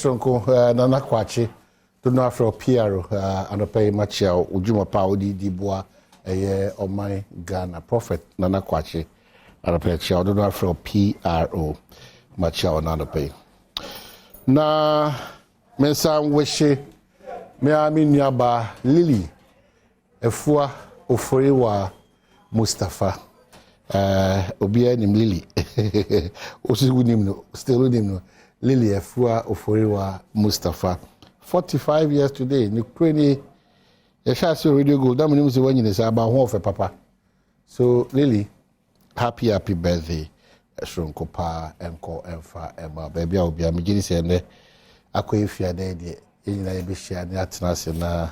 Esronko Nana Kwachi do not afro PRO anope machia ujuma pa odi dibua o my Ghana prophet Nana Kwachi anope chia do not afro PRO machia anope na mensa wishi me ami nyaba Lily efua ofori wa Mustafa obi anim Lily osi wunim no still wunim no Lily efua ofori wa Mustafa 45 years today ni kwani ya sha so radio go da munim se wanyi ne sa ba ho of papa so Lily happy birthday Esronko pa enko emfa ema baby a obi amigiri se ne akoyefia de de enyina ye be hia ne atena se na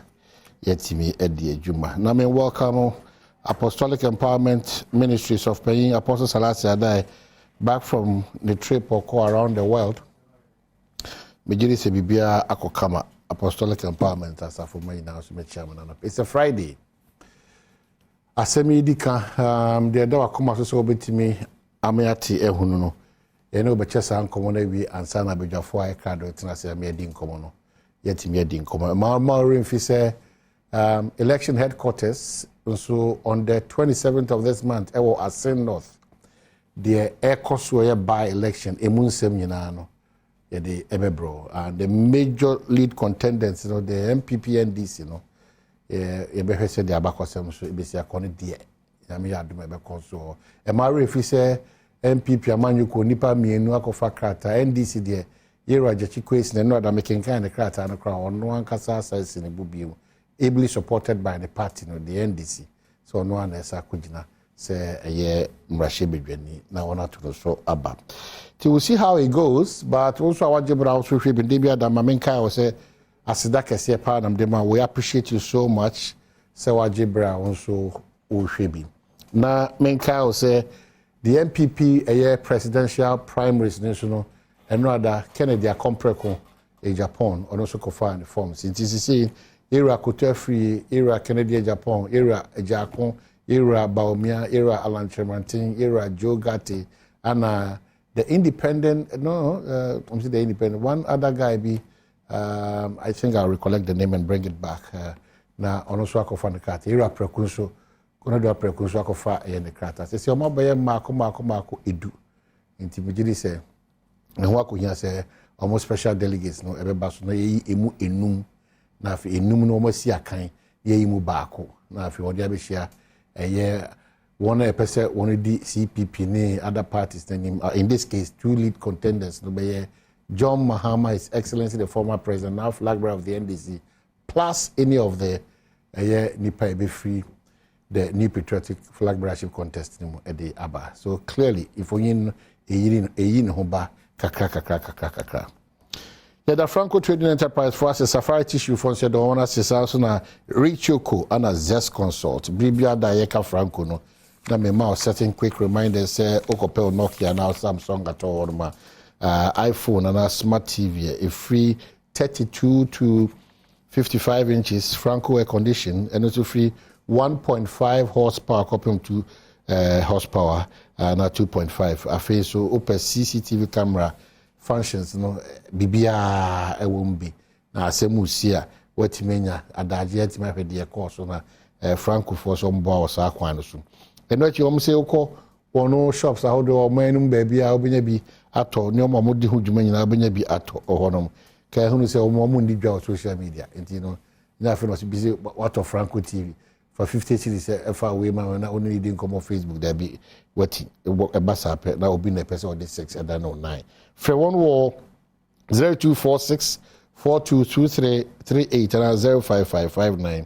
yetimi edi adwuma na me welcome Apostolic Empowerment Ministries of Paying Apostle Salasi Adai back from the trip or go around the world. Mejiri se bibia akokama Apostolic Empowerment as for me now so me chairman. It's a Friday. Asemi dika the da wakoma so obetimi ameati ehunu no. Ene obechesa ankomo na wi ansa na bedwafo ai card otina se me edi nkomo no. Yetimi edi nkomo. Ma remfi se election headquarters so on the 27th of this month ewo Asen North the Ecosoya by election emunsem nyina no the ebebro and the major lead contenders you know the MPP NDC you know ebehwese the abakosem so ebesi akone de na me Adom ebekonso e mare fi se MPP amanyuko nipa mienu akofa krata NDC de yero ajachi kwesi na no ada mekenkan the krata no kra ono ankasa asase ne bubiu ably supported by the party no the NDC so no one esa kujina say ye mrashe bedwani na wona to so aba till we see how it goes but also our jebra also hwe bi debia da mamenka o say asida kese pa nam dem we appreciate you so much say our jebra also o hwe bi na menka o say the MPP presidential primaries national and no other Kennedy Akompreko in Japan or also kofa the forms it is saying era Kotefri, era Kennedy Japan, era Jakon, era Baumia, era Alan Tremantin, era Joe Gatti, and the independent, I'm saying the independent, one other guy be, I think I'll recollect the name and bring it back. Now, also Akofa the Cat, era Prekunso, Konodo Prekunso Akofa and the Kratas. They say, Omabaye Marco, Edu. Intimidity say, and what could you say, almost special delegates, no, everybody, no, emu enum. Na afi enum no omasi akan ye yimu baako na afi wodi abehia eye one epese one di CPP ni other parties in this case two lead contenders no be John Mahama, His Excellency the former president now flag bearer of the NDC plus any of the nipa be free the new patriotic flag bearership contest ni mo ede aba so clearly if oyin eyin ho ba kakra yeah, the Franco Trading Enterprise for us a safari tissue from said on us also na Richoko and a Zest Consult. Bribia Dayeka Franco no. Na me ma setting quick reminders say Okopel Nokia now Samsung at all ma iPhone and a smart TV a free 32 to 55 inches Franco air condition and also free 1.5 horsepower copy to horsepower na 2.5 afi so open CCTV camera functions no bibia ewombi na asemusia watimenya adaje atima hwede ye course na Franco for so mbo so akwan no so eno chi omse ukọ wono shops ahodo omanum ba bia obenya bi ato ne omo modi hudwuma nyina obenya bi ato ohonom ka hunu se omo ndi dwa social media enti no na afi no so busy what of Franco TV for 50 cities fa we ma na only dey come on Facebook there be wati e basa pe na obi na person on the 6 and then 9 for one wall 0246 4223 38 and 05559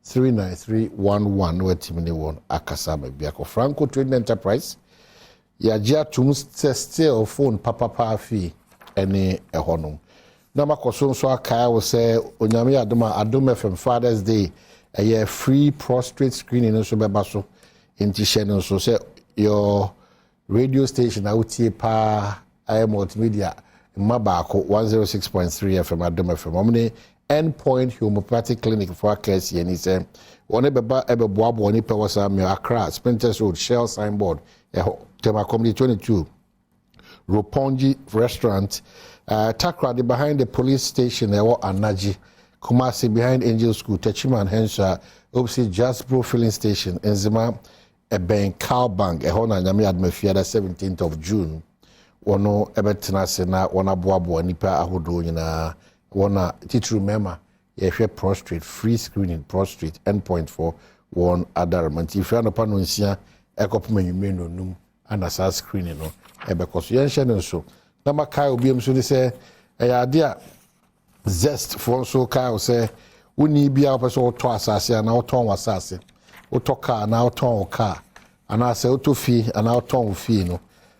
39311 wati mini won akasaba biako Franco Trading Enterprise ya jia tum still phone papa fi ene ehonum na makoso nso aka wo se onyame Adom FM Father's Day a free prostrate screening also beba so inti channel so say your radio station out here pa multimedia mabako 106.3 FM Adom FM omne endpoint homeopathic clinic for case and he say one beba ebeboabo oni pe wasa me Accra Sprinters Road Shell signboard tema community 22 Ropongi restaurant, Takrady behind the police station, Anaji, Kumasi behind Angel School, Techiman Hensha, Opsi Jasbro filling station, Enzima, Eben Cow Bank, Ehona Nyami Admefia, 17th of June. Wono ebetina sena wona boaboa nipa ahodo nyina wona titru mema ye prostrate free screening prostrate endpoint for one adult if you no pa no nsia ekopema nyume no num ana sa screening no ebekoso yen hye no so na makai obiem so ni se ya ade a zest for so kai say woni bia opeso oto asase na oton wasase oto car na oton car ana se oto fi ana oton fi no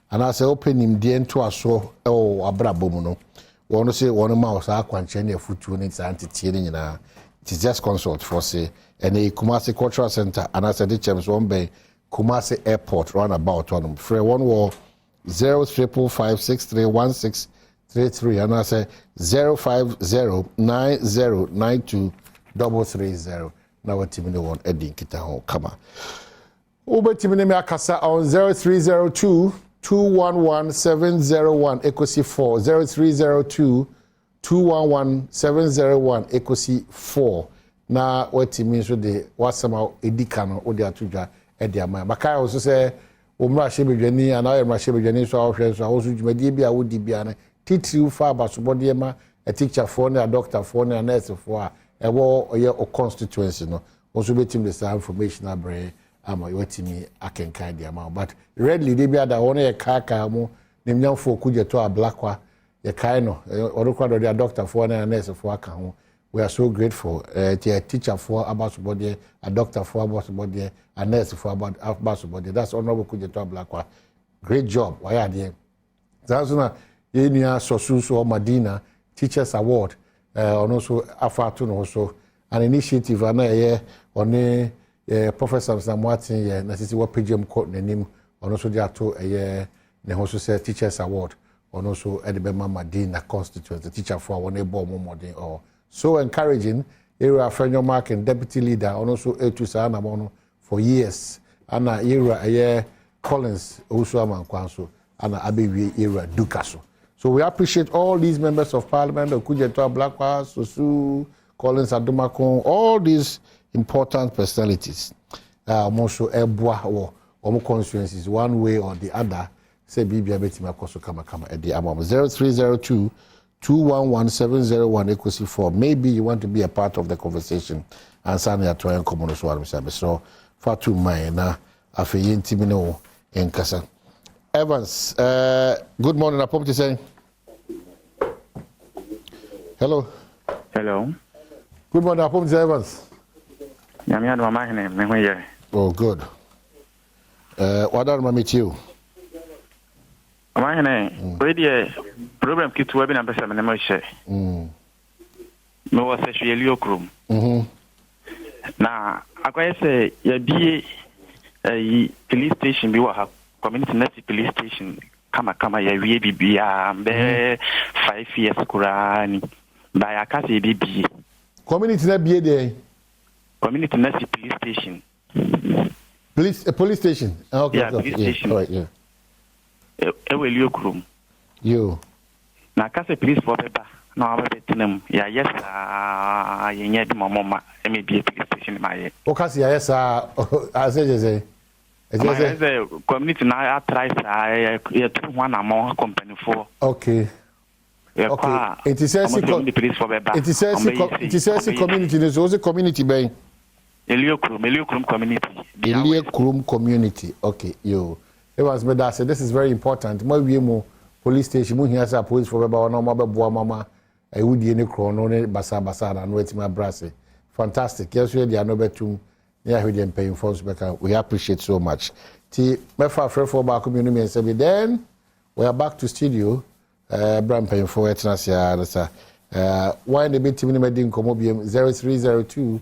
ana say open him de into aso abrabom no wonu say wonu ma o sa akwanche na futu ni santitie ni nyina it is just consult for say any Kumasi Cultural Center and as the James one bay Kumasi Airport roundabout on free one wall 055631633 and I say 05090923330 now what team one Eddie kita home come on Uber team me akasa on 0302211701 equity 4 0302211701 equity 4 na what means so the wasama edika no odi atudwa e de ama makai also say omra shebedwani ana omra shebedwani so ahwe so awosu dwumadi bia wodi bia na titiri fa abasobode ma a teacher for na doctor for na nurse for a ewo oye o constituency no also betim the same information abre ama yotimi akenkan de ama but readily they bia da wona ye kaka mu nemnyamfo kujeto a blackwa ye kai no orukwa do the doctor for na nurse for aka ho. We are so grateful. A teacher for about body, a doctor for about body, a nurse for about body. That's Honorable Kujeto Blakwa. Great job. Why are they? That's na Yenia Sosus or Madina Teachers Award. And also Afatun also an initiative. And on Professor Samwatin. Nasi what PGM court name. And also there to a also say Teachers Award. And also Edibema Madina constituents the teacher for one able more or. So encouraging, area Frenyo Mark and deputy leader, and also A2 Sanamono for years. And area Collins, also Aman Kwanso, and Abbey era Ducaso. So we appreciate all these members of parliament, Okujeto Blakwa, Susu, Collins Adumakon, all these important personalities. Also Ebwa or constituencies, one way or the other. Say Bibia Betima Koso Kama at the Amam 0302211701 equals 4. Maybe you want to be a part of the conversation and sign your toy and common service. So Fatu Mayna Afayin Timino in Kasa. Evans, good morning. I to say hello. Hello. Good morning. I to say Evans. Oh, good. What are my you? My name, problem kit web in Ambassador Nemoshe. No was actually a Leocrum. Now, I say, ye a police station, be what community net police station, kama ya be 5 years Kurani by a Kasi BB. Community net be there. Community net police station. A police station. Okay, yeah, police station. All right, yeah. You. Na kase police for paper. No, I will them. Yeah, yes, you need my mama. Maybe a police station. My. Okay, yes, I say. The community now tries. I one among company for. Okay. Okay. It is a police for paper. It is a community. There's also community by. Eliokrum community. Eliokrum community. Okay, you. It was better. I said this is very important. Maybe more police station. Here say police for about no more boa mama. I would any chrono basa and wait my brass. Fantastic. Yes, we are no better. Yeah, we didn't pay for we appreciate so much. T. Mefa for back community and say then we are back to studio. Bram paying for it. Why the bit team medin komobium 0302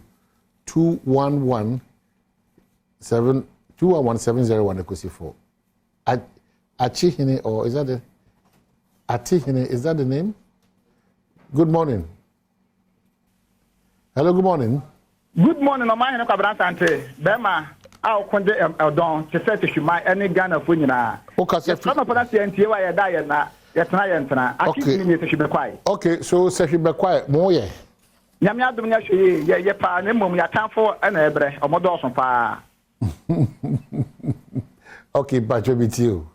211-701 equals 4. Achihine, or is that the Atihine? Is that the name? Good morning. Hello, good morning. Good morning, Omahine Kabrantante. Bema, I'll conde Adom to set to my any Ghana for you now. Okay, from a pronunciation, why I die na. Yes, I keep me to be quiet. Okay, so say she be quiet, more yeah. Yamia Dumia, ye pa, Nemo, ya time for an ebre, or Modos pa. Okay, but you be you.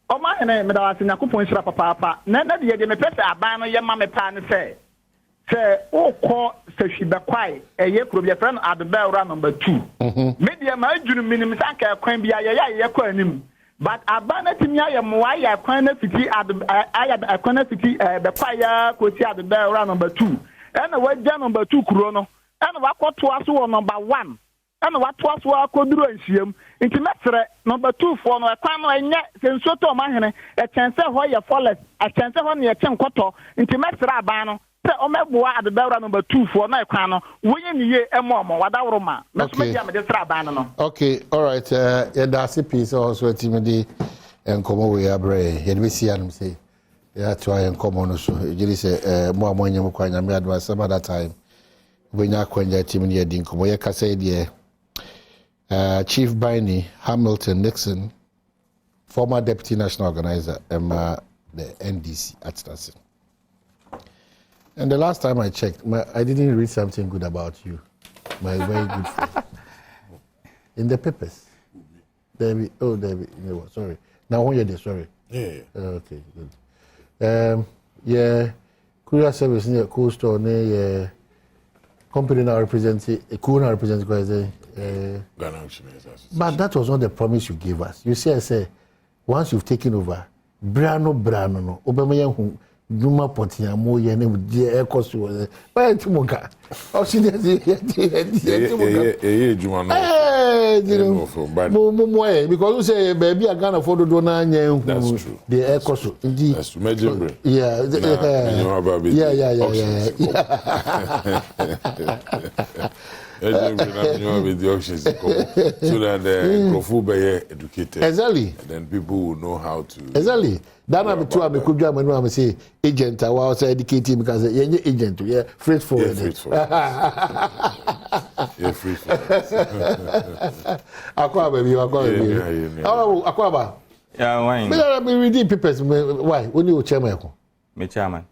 Oh, my name, Madame Nakupon Papa, none of the Demepesa, Abano, Yamma Pan say. Say, oh, call, say she be quiet, a year could be a friend at the bell round number 2. Media, my junior minimum, I can be a but Abana to me, I am why I can't city at I can't city the fire could see at the bell round number 2. And the word number 2 chrono, and what to us number 1. And what was what could do and see him. Intimate number 2 for no crime yet, since so to my a chance why you fall a chance on your 10 quarter, intimate Rabano. At the bell number 2 for no crime, winning ye a moment, without Roma. Okay, all right. Yeah, that's a piece also timidity and come away a bray. Yet we see them say, yeah, try and come on. So you say, more money, I made some other time. When you're going to timidity, didn't come away, say, Chief Biney, Hamilton Nixon, former deputy national organizer, the NDC at Stassen. And the last time I checked, I didn't read something good about you. My very good friend. In the papers. David, no, sorry. Now when you're there, sorry. Yeah. Okay, good. Yeah, courier service near cool store near company now representing a cool now representing but that was not the promise you gave us. You say once you've taken over, Brano no Obama Juma Pontia mo ye ne de e koso wo ba ntimoka o si de Juma no because you say baby a Ghana for do na anya hu de e koso that's major yeah so that the be educated. Exactly. And then people will know how to. Exactly. That I be too. I could jam and say agent. I was educating because you're agent. Yeah, freight forward. Yeah, free forward. Aqua baby. Oh, Aquaba. Yeah, why? But I be reading papers. Why? When you chairman? Me chairman.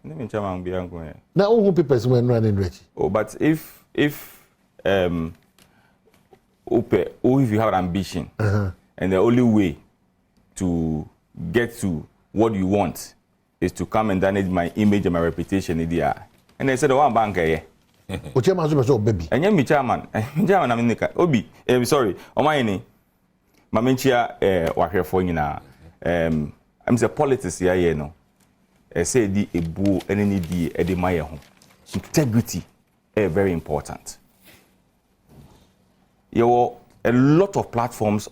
Me chairman be ango. Now who papers when running ready? Oh, but if if you have an ambition and the only way to get to what you want is to come and damage my image and my reputation in the eye. And they said, one banker, yeah. Chairman, so baby. And you chairman, I mean, Obi, sorry, on my name, my menchia, what here for you now. I'm the politics here, you know. I say the ebu any the edemaya home. Integrity is very important. There were a lot of platforms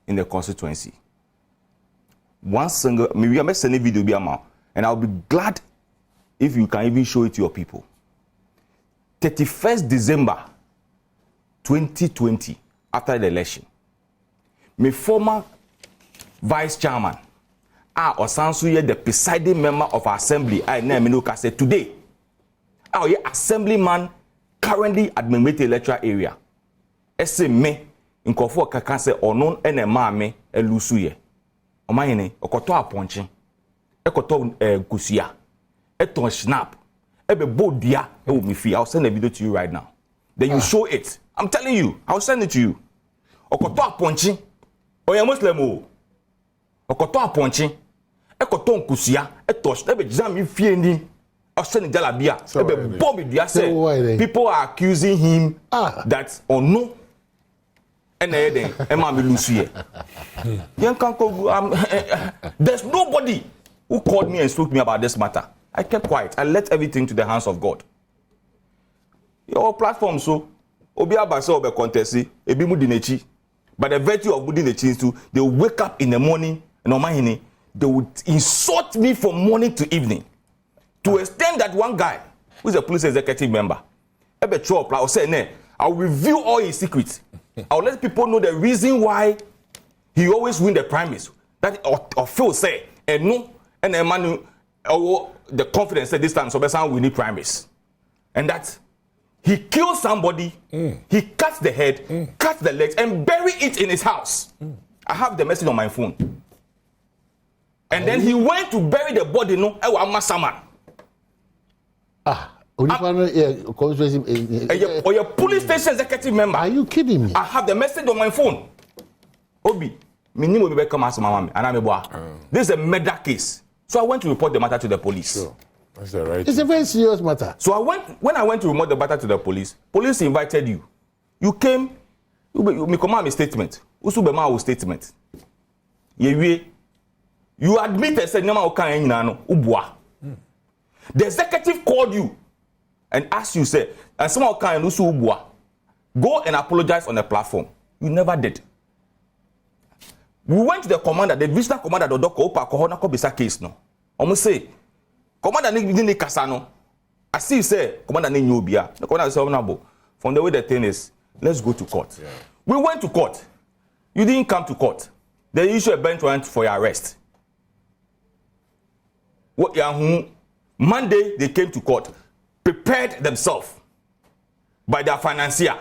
in the constituency. One single, maybe I may send a video be amount, and I'll be glad if you can even show it to your people. 31st December 2020, after the election, my former vice chairman, Osansuye, the presiding member of our assembly, I said today, our assemblyman currently at Memete electoral area. Ese me nkofo kaka se onon ene maame elusuye. Omayene okoto aponche. Ekoto kusia. Eton snap. Ebe bodia e wo me fi. I'll send a video to you right now. Then you show it. I'm telling you, I'll send it to you. Okoto aponche. Oya Muslim o. Okoto aponche. Ekoto kusia. Eton ebe jam fie ni. People are accusing him that or no and there's nobody who called me and spoke to me about this matter. I kept quiet. I let everything to the hands of God. Your platform so obi abasa obe contest ebi mudinechi. By the virtue of mudinechi too, they will wake up in the morning and they would insult me from morning to evening. To extend that one guy, who is a police executive member, I will say, I'll reveal all his secrets. I'll let people know the reason why he always win the primaries. That or Phil say, and no, and Emmanuel, the confidence that this time, so we need primaries. And that He kills somebody, he cuts the head, cuts the legs, and bury it in his house. I have the message on my phone. And then he went to bury the body, no, or your police station executive member. Are you kidding me? I have the message on my phone. Obi, this is a murder case. So I went to report the matter to the police. Sure. That's the right. It's a very serious matter. So when I went to report the matter to the police invited you. You came, you command a statement. Usubema statement. You admitted said the executive called you and asked you, say, and somehow can go and apologize on the platform. You never did. We went to the commander, the visitor commander, the doctor, Opa, case no. Almost say, commander ni kasano. I see you say, commander ni nyobia. The commander said, from the way the thing is, let's go to court. Yeah. We went to court. You didn't come to court. They issued a bench warrant for your arrest. Monday, they came to court, prepared themselves by their financier,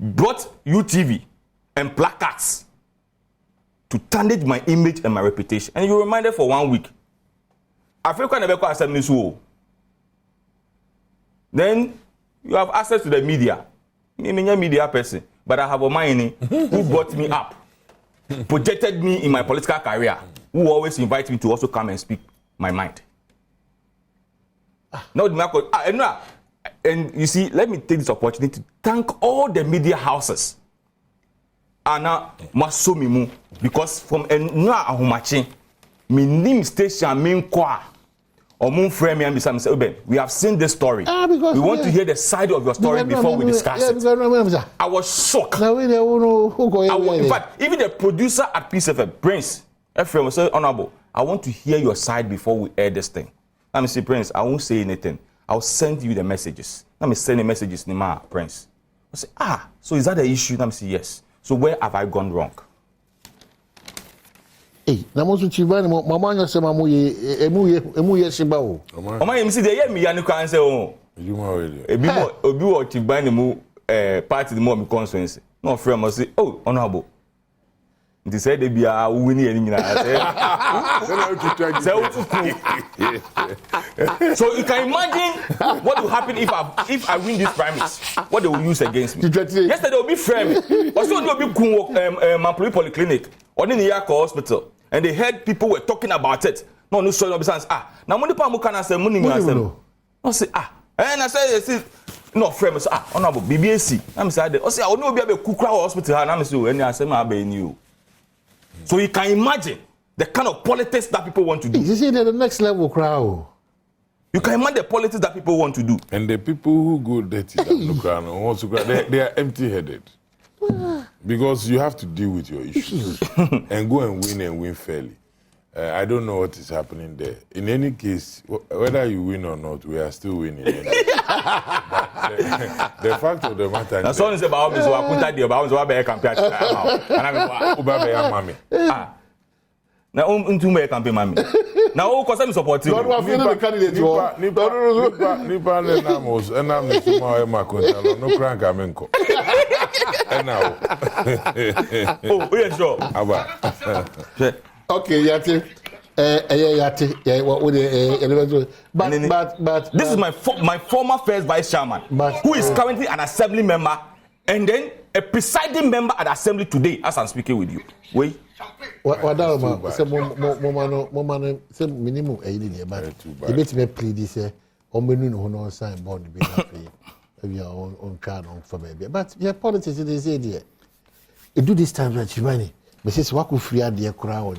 brought UTV and placards to tarnish my image and my reputation. And you reminded for 1 week. I feel kind of assembly. Then you have access to the media. I'm a media person, but I have a mind who brought me up, projected me in my political career, who always invite me to also come and speak my mind. And you see, let me take this opportunity to thank all the media houses. Ana masomimu because from enua ahomache me nim station me nkwa omun frame me and say we have seen this story. We want to hear the side of your story before we discuss it. I was shocked. In fact, even the producer at Peace FM, Prince FM, was so honorable. I want to hear your side before we air this thing. Let me say, Prince, I won't say anything. I'll send you the messages. Let me send the messages, Nima, Prince. I say, so is that the issue? Let me say, yes. So where have I gone wrong? Hey, namosu chivani mama nya sema emu ye shiba o. Mama yemi si de ye mi ya ni kan se o. Obi wo chivani mu party mo mi constituency. No friend mo say, "Oh, honorable. They said they be a winning any So you can imagine what will happen if I win this primaries. What they will use against me. Yesterday they will be frame. Also they will be Mampuri Polyclinic or in the Yako Hospital, and they heard people were talking about it. No sorry, no besides now money pa mukana say money me asem. No say and I say no frame say honorable BBAC. I'm say I say I no be a Kukra hospital and I'm say any asem abe ni o. So you can imagine the kind of politics that people want to do. You see, they're the next level crowd. You can imagine the politics that people want to do. And the people who go dirty, they are empty-headed. Because you have to deal with your issues and go and win fairly. I don't know what is happening there. In any case, whether you win or not, we are still winning. The fact of the matter is... That's all about this. Now, now, because I'm supporting you. I'm feeling the candidate. Oh, yeah, sure. Okay, Yati. But this is my former first vice chairman, who is currently an assembly member, and then a presiding member at the assembly today, as I'm speaking with you. Wait. What say minimum but you bet me plead this no sign bond be maybe on card on for baby. But yeah, politics they say there. You do this time that you money. Mrs. Waku free at the crowd,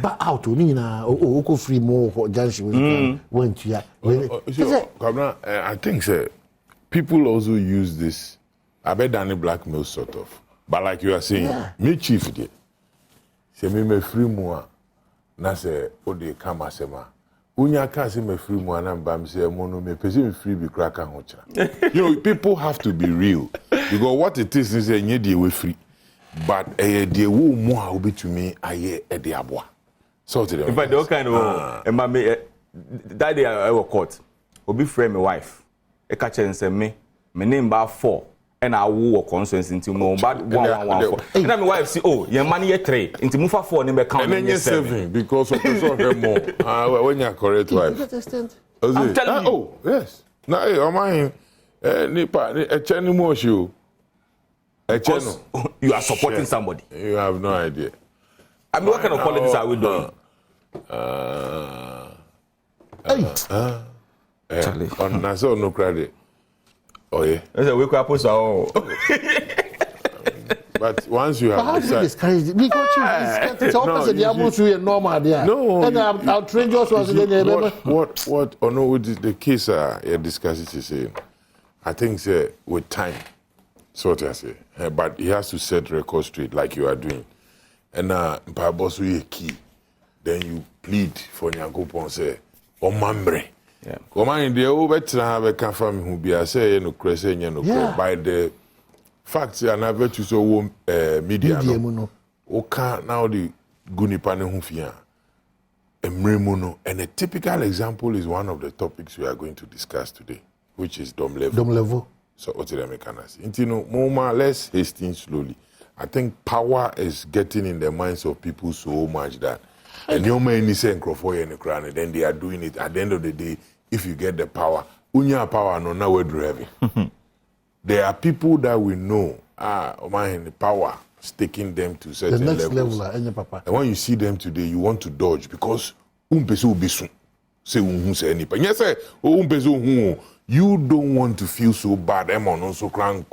back out to me now, or free more for junction went to ya. I think, sir, people also use this. I bet Danny blackmail sort of. But like you are saying, me chief de. Say me free more. Na say o de kama sema. Unya ka say me free more na mba me say mono me person free be cracker hocha. You know, people have to be real. Because what it is say nye dey we free. But dey wo mo a obi to me aye e dey aboa. So to them. In fact, they kind of that day I was caught. obi frame my wife e ka chere nse me name ba 4 and I wo consensus into mo bad 1 and my wife say oh your money ye 3 into move 4 ni be count and 7 because of the more when you correct wife I'm telling you. Oh yes na o man nipa e cheni mo show you are supporting somebody. You have no idea. I mean, what kind of politics are we doing? On Nassau, no credit. Oh, yeah. That's a wake up. But once you have. How do you discourage it? Because it's opposite the Abusu and normal there. No. And outrageous was what, or no, with the case you're discussing, is saying, I think, with time. So what I say, but he has to set record straight like you are doing. And Mpabosu ye key. Then you plead for Nyankopon say, "O mambre." Yeah. Come on, the over have a confirm who be a say no crazy no by the facts and I bet you so media no. Oka now the gunipane hu fia. Emremuno, and a typical example is one of the topics we are going to discuss today, which is dom level. Dom level. So what did I make us? Moma, let's hasten slowly. I think power is getting in the minds of people so much that and you may say and crown, then they are doing it. At the end of the day, if you get the power, unya power no now we're driving. There are people that we know the power is taking them to certain the next levels. Level, and when you see them today, you want to dodge because say any. Yes, you don't want to feel so bad. Emon also crank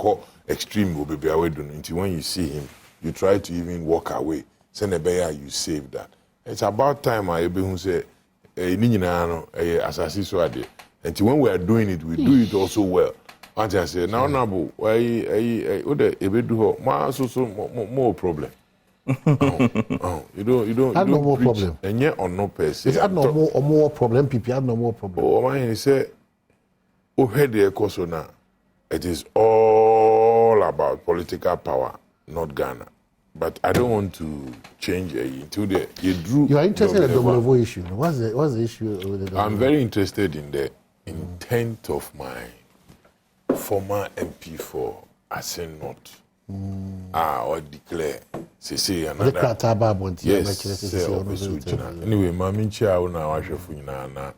extreme will be away doing until when you see him, you try to even walk away. Send a bear, you save that. It's about time I be who say assassin so ade. Until when we are doing it, we do it also well. And I say, now Nabu, why more problem. You don't no more problem. And yet or no person. It's no more problem. People have no more problem. Oh man, he said, oh head the course now. It is all about political power, not Ghana. But I don't want to change into the You are interested in the level issue. What's the issue with the I'm very interested in the intent of my former MP for Asen North. Or declare say another. Yes. Anyway, Mami Chia na washefu na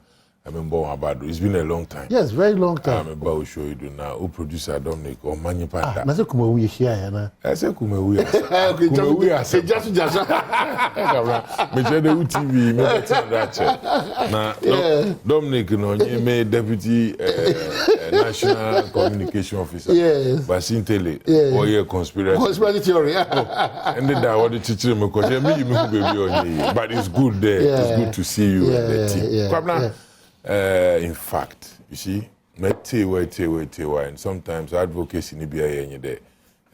it's been a long time. Yes, very long time. I'm about to show you now. Who producer Dominic or Mani Panda? I said Kumawi here, na. I said Kumawi. Kumawi. Say just. Me share the TV. Me better that. Now Dominic, no, he made deputy national communication officer. Yes. Basintele. Oh yeah, conspiracy theory. And then that what the teacher me because me baby on here. But it's good there. It's good to see you and the team. In fact, you see, and sometimes advocacy ni be yen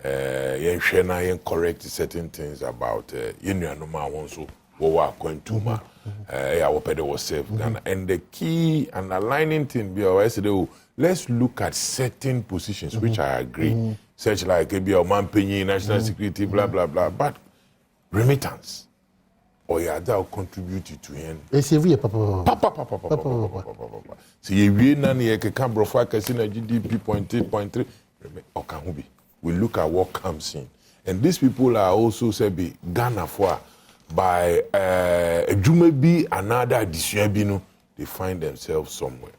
yen correct certain things about yen no ma won so wo wa kwantuma ya wo pede wo self Ghana. And the key and aligning thing be always let's look at certain positions which I agree, such like be manpenyi, national security, blah blah blah, but remittance or yeah, that will contribute to him. It's every papa. So you none here can bro for GDP 0.8.3 or can be. We look at what comes in. And these people are also say Ghana for by Jumebi another addition they find themselves somewhere.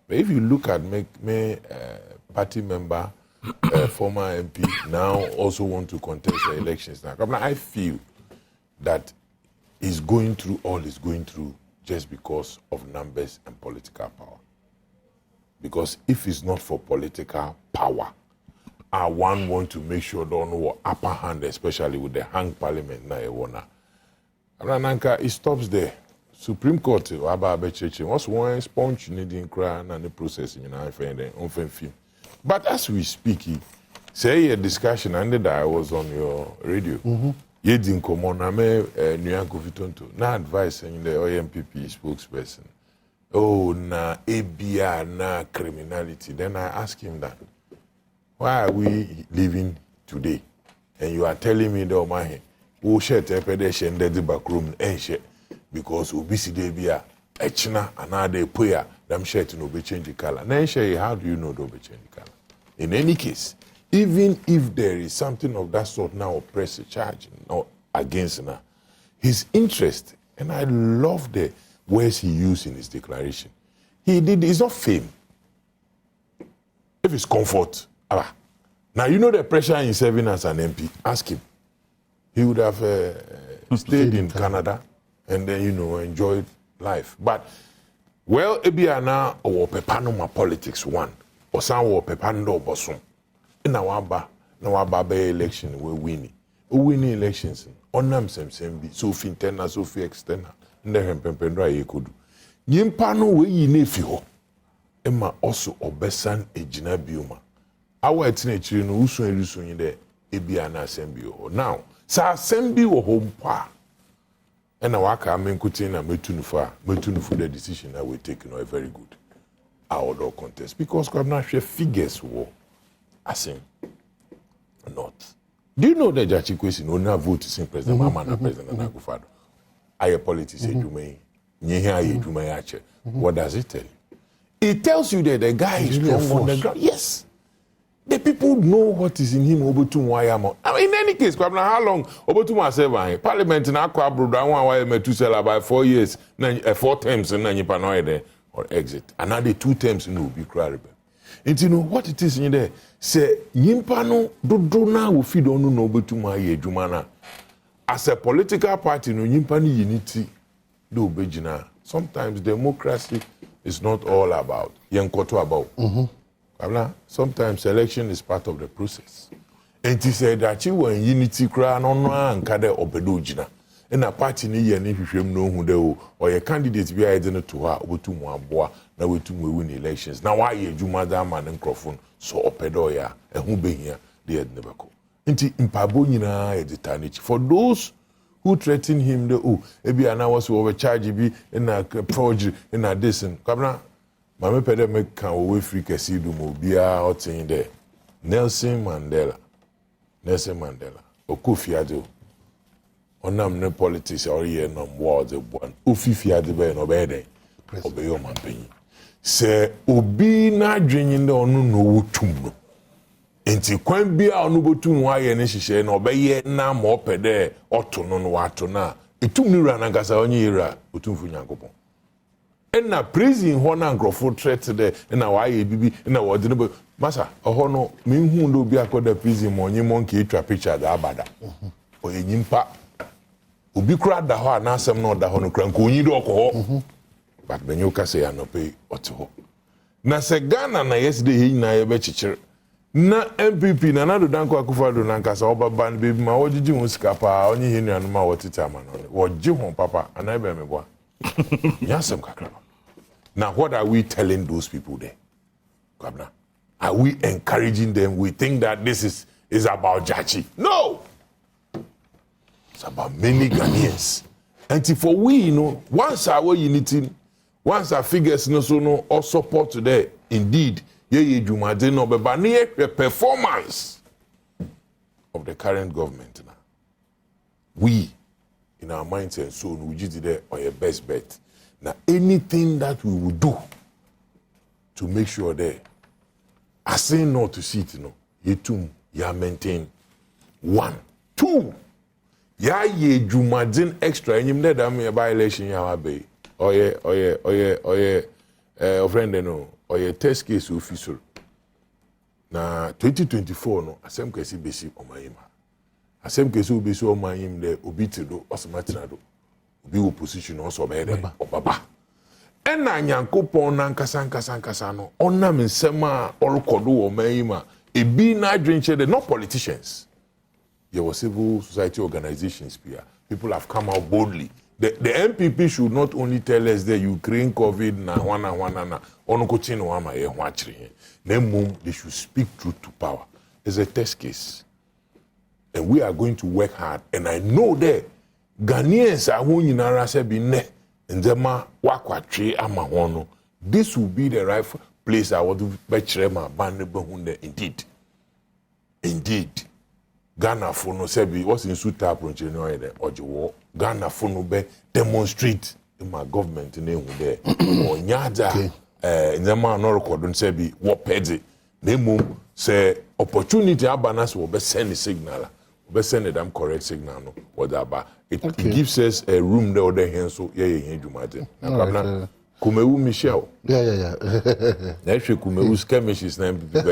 But if you look at me party member former MP now also want to contest the elections now. I feel that is going through all he's going through just because of numbers and political power. Because if it's not for political power, one want to make sure don't know upper hand, especially with the hang parliament na ewona. Nanka it stops there. Supreme Court once one sponge needing cry and the process film. But as we speak, say a discussion and that I was on your radio. You didn't come on. I'm a New York Vitonto. Na advice in the OMPP spokesperson. Oh, na ABR, na criminality. Then I asked him that. Why are we living today? And you are telling me that my who share the back room and share because obesity be a echna another prayer them shirt no be change the color. Then share, how do you know they'll be change the color? In any case, even if there is something of that sort now, press a charge or against now, his interest, and I love the words he used in his declaration. It's not fame. If it's comfort, now you know the pressure in serving as an MP. Ask him. He would have stayed in Canada and then enjoyed life. But well, Ebiana or Pepanoma politics one, or some or Pepando Bosom. In our Baba election, we winning elections. Onam Semsembi, Sophie interna, Sophie externa, Nehem Pempendra Yekudu. Yimpano we nephew. Emma also obesan ejina bioma. Our etnechiri no usu erusu yin de Ebiana assembly ho. Now, sa assembly wo home pa. And now I can menkutin na metunufu the decision that we take very good. Outdoor contest because we have not share figures war. Asing not. Do you know that Jachi Kwesi no na vote to sing President Mama na President Akufo-Addo? Aye politics ejumai. Nyehe aye ejumai ache. What does it tell you? It tells you that the guy is strong on the ground. Yes. The people know what is in him. Obotum. I mean, in any case, how long Obotum serve Parliament in Aqua Broda one Metusela by 4 years, 4 terms and then you or exit. Another 2 terms no be credible. And you know what it is in there? Say Yimpano do na will feed on no Obotum Jumana. As a political party, no Yimpani unity do bejina. Sometimes democracy is not all about Yankoto about. Sometimes election is part of the process. And he said that you were in unity cry no and kade obedojina. And a party ni ye ni hwehwem no hu de or your candidate be identity to her obotum aboa na wetum we win elections. Now why ye dwuma da man nkrofon so opedo ya ehun behia de never go. Nti mpabo nyina e detanichi for those who threaten him ebi ana was overcharge bi na forgery na this and kabna mame pede make kan we free kesi do mo bia otin there Nelson Mandela Okufiado onam ne politics or ye no words one Ofifiade be no be den obeyo mampanyi se obi na dwenyin de onu no wotum no enti kwan bia onu botum wa ye ne hihye na obeye na ma opede oto no no wato na etum ni ra na ngasa onye yira otumfu nyankopon na praising ho na nkrofo threat de na wa ye bibi na wo de no masa oho no menhu ndo bi akoda prison mo onye monke etwa picture da abada oye nyimpa obi kura da ho na asem na da ho no kra nko onyi do okho but benyo ka say anope oto na se Ghana na yesterday he na ye be chichire na MPP na Nana Danko Akufo-Addo na nkasa obaba na bebi ma wogigi hu sika pa onye he nuanu ma wotita ma no wogi hu papa anai be me boa yasem kakra. Now what are we telling those people there? Governor, are we encouraging them? We think that this is about Jachi. No! It's about many Ghanaians. And for we, once our unity, once our figures all support today, indeed, the performance of the current government now. We, in our minds and soul, we just did our best bet. Now, anything that we will do to make sure that I say no to see it, you maintain 1, 2. Ya ye jumadin extra enyim ne da me by election ya be. Oye friend no. Oye test case official. Na 2024 no asem kesi besi omayima. Asem kesi obesi omayim de obitido osmatina do. Obi opposition also be there obaba. Ena nyankopon na nkasa no onam nsema orokodo omayima ebi na adwenche de not politicians. There were civil society organizations here. People have come out boldly. The MPP should not only tell us that Ukraine COVID na wana onokochino ama ye hwachiri. They should speak truth to power. It's a test case. And we are going to work hard. And I know that Ghanaians are who nyinara se bi ne ndema wakwatwe ama hono. This will be the right place I want to be ma ban behunde indeed. Ghana for no sebi what's in suit approach or Ghana for no be demonstrate in my government name there or nyada nzema no record say bi wo pedi na mum say opportunity abanas wo be send the signal we send them correct signal no what about it gives us a room there other hand so yeah Jumate na Kumewu Michelle yeah na ehwe Kumewu skirmishes na MPP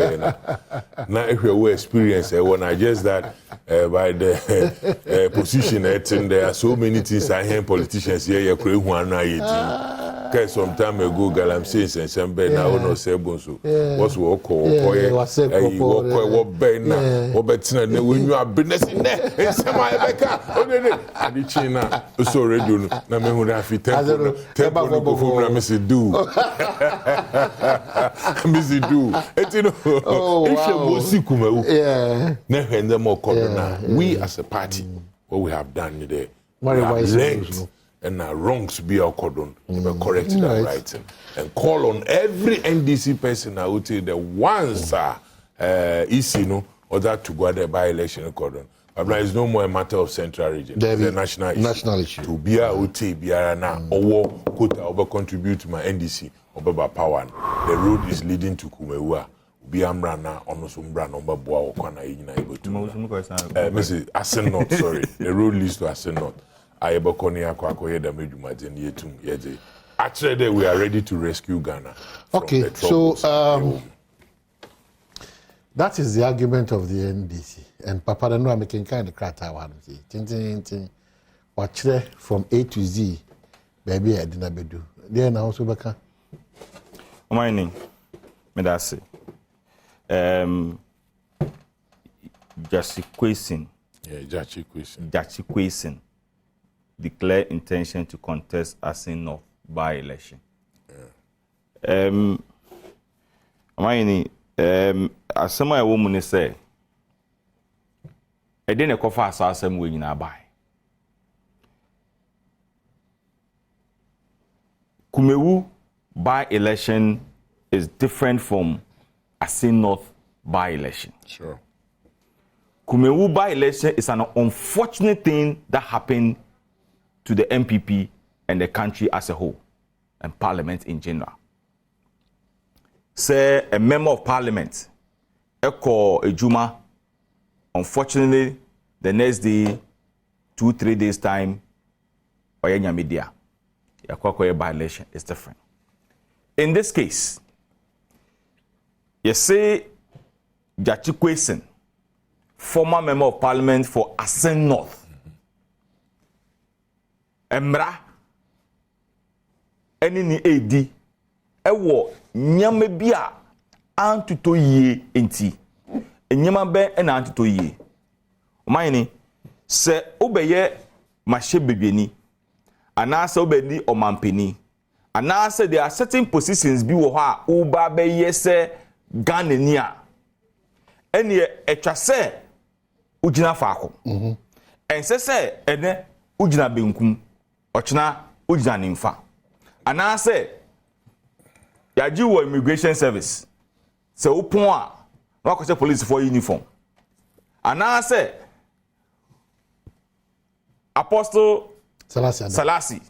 na ehwe we experience when I just that by the position there are so many things I hear politicians here kure hu anu ayeti some time ago galam say sensembe na ono sebo so was wo ko wo be na wo betina na wenyu abene se ne ensema ebeka onene adi china so radio na me hu da fi tempo no go for Missy do Missy do etino if you go see Kumewu na hende mo corona we as a party what we have done today we have learned and our wrongs be our cordon, correct that right, and call on every NDC person I would say the ones are easy or that to go at the by-election cordon. But now it's no more a matter of central region, it's a national issue. To be a UT, be a na or quota over contribute to my NDC or power. The road is leading to Kumewu. Be amrana ono sumbra number boa okwana yina ebo to. Mrs. Asenot, sorry. The road leads to Asenot. Actually, we are ready to rescue Ghana. Okay, so that is the argument of the NDC. And Papa Dano are making kind of crack. Watch from A to Z, baby, I didn't be do. Then also back. My name, Medasi. Jaci Kwesen. Yeah, Jaci Kwesen. Jaci Kwesen. Declare intention to contest Asin North by-election. Asema a woman say, I didn't go fast as I'm winning a buy. Kumewu by-election is different from Asin North by-election. Sure. Kumewu by-election is an unfortunate thing that happened to the MPP and the country as a whole, and Parliament in general. Say a member of Parliament, Eko Ejuma, unfortunately, the next day, 2-3 days time, Oyenya media, Yakwakoye by-election is different. In this case, you say Jaci Kwesen, former member of Parliament for Asin North, Emra eni ni edi ewo nyame bia antuto yie enti enyama be na antuto yie omayini se obeye mahye bedwani anase obedi omampeni anase there are certain positions bi wo ho a uba be yese Ghana ni a eni etwa se ugina faako ense se ene ugina benkum ochina ugina nimfa anase yaji wo immigration service se upon a wakoche police for uniform anase Apostle Salasi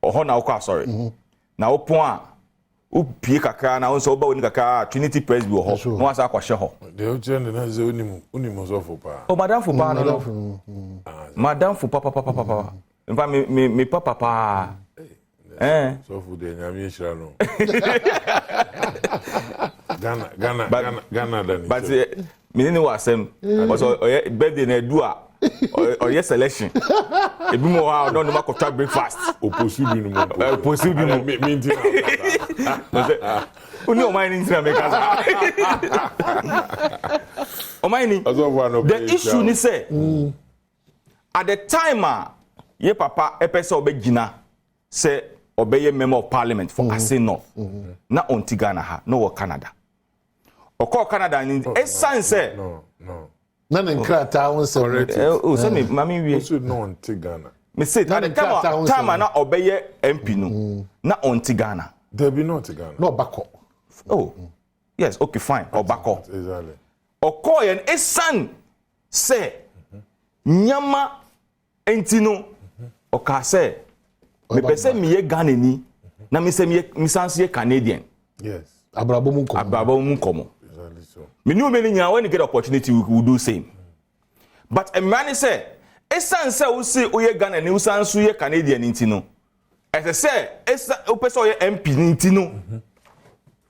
oho na ukwa sorry na upon a upie kakra na onso oba woni kakra Trinity Press bi oho no asa akwahye ho de o jende na ze unimu so for pa o madam for pa no madam for papa mfa me papa so for de nyame hira no Ghana then but me ni wa asem because birthday na do a or selection ebi mo ha no ma ko breakfast oposu bi no mo oposu bi mo me nti na uni o mai ni ntina me kaza o mai ni the issue ni say at the time ye papa epese obegina say obeye member of parliament for Asin North na onti Ghana ha no wo Canada okọ Canada ni esan say no na nkrata won say o say me mami wie so no onti Ghana me say at the time na obeye MP no na onti Ghana there be not Ghana no bako oh yes okay fine obako exactly okọ yen esan say nyama enti no oka say me pese me ye Ghana ni na me say me sanse Canadian. Yes. Abrabom komo. Exactly so. Me knew many when you get opportunity we will do same. But a man say esan say we say oye Ghana ni usan so ye Canadian nti no. As I say esa opese oye MP nti no.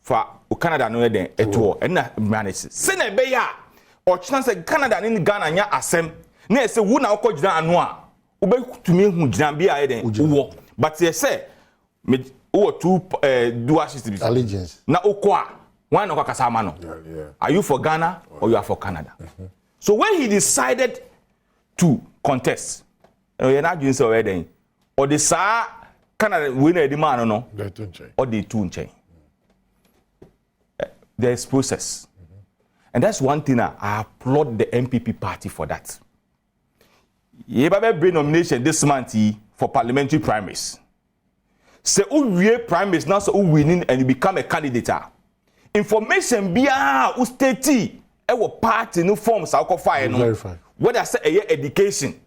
For Canada no den eto e na manage. Se na be ya o chance say Canada ni Ghana nya asem na say wo na okogina anu a obetumi hu gina bia ye den wo. But they say me wo two dual systems allegiance. Na okwa one no kasa ma no. Are you for Ghana or you are for Canada? So when he decided to contest, you're not doing so already. Or the sa Canada winner the man no. Or the two chain. There's process. And that's one thing I applaud the MPP party for that. You have a nomination this month for parliamentary primaries. Say who primaries now so who winning and you become a candidate. Information bia who state e wo party no form sa fire no. Verify. Whether say education